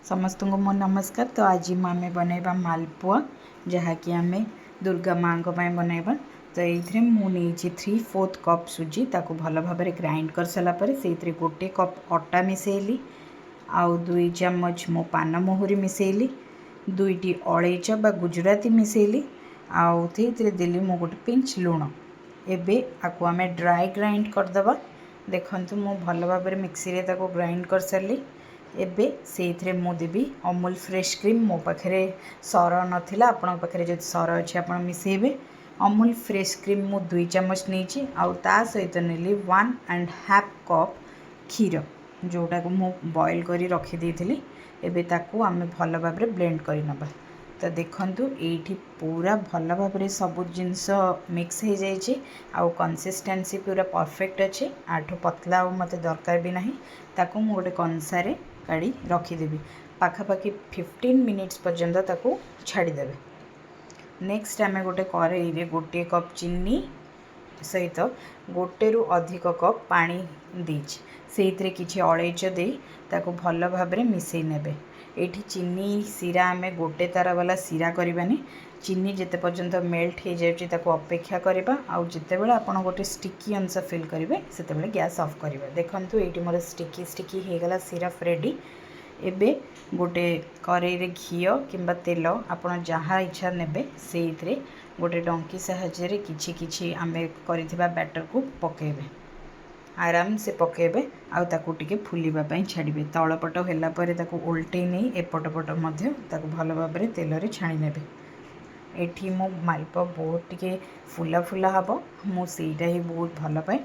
समस्त को मो नमस्कार। तो आज आम बनवा मालपुआ जहाँकि आम दुर्गा माँ बनवा। तो ये मुझे 3/4 कप सुजी ताको भल भाव ग्राइंड कर सारापर से गोटे कप अटा मिसेली आउ 2 चम्मच मो पान मोहरी मिसेली 2टी अलैच बा गुजराती मिसेली आउ थे देली मो गोटे पिंच लुण। एबे आकु आम ड्राई ग्राइंड करदे। देखंतु मो भल भाव मिक्सी रे ताको ग्राइंड कर सारी। एबे से मुझे अमूल फ्रेश क्रीम मो पाखे सर नाला आपण पाखे जो सर अच्छे आप मिसेबे। अमूल फ्रेश क्रीम मु 2 चम्मच नहीं ता सहित नेली 1.5 कप क्षीर जोटा को मु बॉयल करी रखी देइथिली। एबे ताकू आम भल भाव ब्लेंड करी नबा। तो देखंतु एठी पूरा भल भाव सब जिनस मिक्स हो जाइए आउ कंसिस्टेंसी पूरा परफेक्ट अच्छे। आठू पतला आ मत दरकार भी नहीं। ताकू मु गोटे कंसारे काढ़ी रखीदेवी पाखापाखि 15 मिनिट्स पर्यंत ताकू छाड़ीदेवे। नेक्स्ट आम गोटे कड़ाई रे 1 कप चीनी सहित 1 रु अधिक कप पानी देछि से किछि अलैच दे ताकू भल भाव मिसई नेबे। एठी चीनी सीरा आम गोटे तार वाला सीरा करबानी। चीनी जिते पर्यंत मेल्ट हो जाए ताकू अपेक्षा करबा आउ जिते बेले आपण गोटे स्टिकी अंश फिल करेंगे सेते बेले गैस ऑफ करबा। देखंतु एठी मोर स्टिकी स्टिकी हो गला सिरप रेडी। एबे गोटे कड़ाई रे घी किंबा तेल आपण जहाँ इच्छा नेबे से गोटे डंकी साहाय्य किछि किछि आमे करिथिबा बैटर को पकेबे। आराम से पकेबे आउ ताकू टिके फुलिबा पई छाड़िबे। तळपट होला परे ताकू उल्टे नहीं एपट पट मध्य ताकू भल भाव तेल रे छाणी नेबे। एठी मो मालपुआ बहुत टिके फुला फुला हबो मु सेटा ही बहुत भल पाए।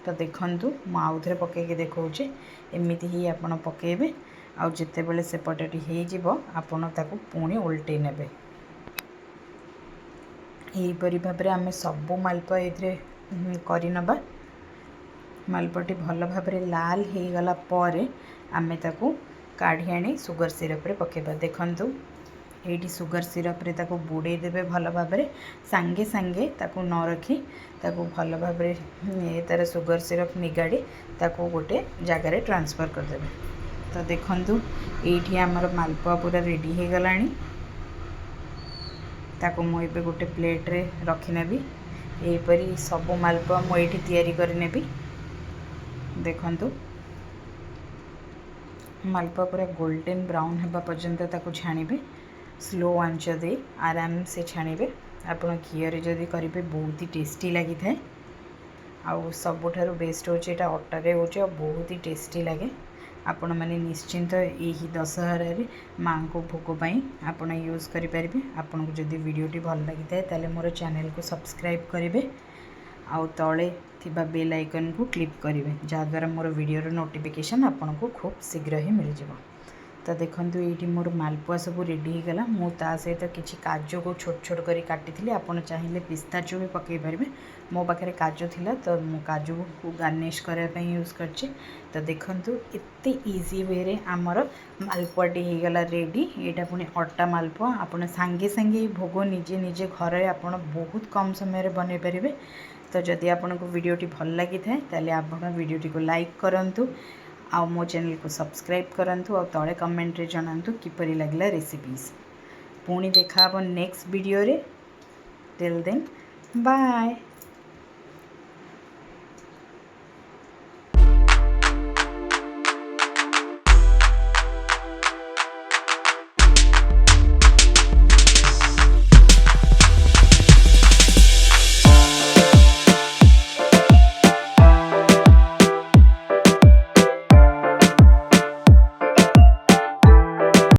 तो देखंतु मु आउ थरे पकेके देखौचे एमिति ही आपण पकेबे आउ जिते बेले सेपटटी हे जिवो आपण ताकू पुणी उल्टे नेबे। एही परि भाबरे आमे सबु मालपुआ एथरे करि नबा। मालपुआटी भल भाव लाल हो गला परे आमे ताकू काढ़ी आनी सुगर सिरप रे पकेबा। देखंतु एठी सुगर सिरप रे ताकू बुड़े देबे भल भाव सांगे सांगे ताकू न रखी ताकू भल भाव तार सुगर सिरप निगाड़ी ताकू गोटे जगार ट्रांसफर कर देबे। तो देखंतु एठी हमर मालपुआ पूरा रेडी हो गलानी। ताकू मु एबे गोटे प्लेट रे रखी नेबी। एही परी सब मालपुआ मु एठी तैयारी कर नेबी। देखंतु मालपुआ पूरा गोल्डन ब्राउन होगा पर्यंत ताकू छाणीबे। स्लो आंच दे आराम से छाणीबे। आपण घी रे जदी करिबे बहुत ही टेस्टी लगी थाए। आउ सबुठारु बेस्ट होचे एटा अटा रे होचे और बहुत ही टेस्टी लगे। आपण माने निश्चिंत यही दशहरा रे माँ को भोग पाई आपण यूज करि परिबे। आपण को जदी वीडियोटी भल लगी थाए ताले मोर चैनल को सब्सक्राइब करिवे आउ तले थिबा बेल आइकन को क्लिक करेंगे जहाद्वारा मोर वीडियो नोटिफिकेशन आपन को खूब शीघ्र ही मिल जाव। तो देखंतु ये मोर मालपुआ सब रेडी हो गला। मु ता सहित किछि काजू को छोट छोट करी काटी थिली। आपन चाहिए पिस्ताचो भी पकई पारे। मो पाखे काजू थिला तो मु काजू को गार्निश करने पे यूज करछि। तो देखंतु एते इजी वे रे आमर मालपुआटी हो गला रेडी। एटा पुणी अटा मालपुआ आपन सांगे सांगे भोग निजे निजे घर में आपन बहुत कम समय बनै पारे। तो जदि आपको वीडियोटी भल लगी थाए ताले आपण वीडियोटी को लाइक करंतु आउ मो चैनल को सब्सक्राइब करंतु और तले कमेंट रे जणांतु किपरि लागला रेसिपीज। पुणी देखा नेक्स्ट वीडियो रे। Till then bye.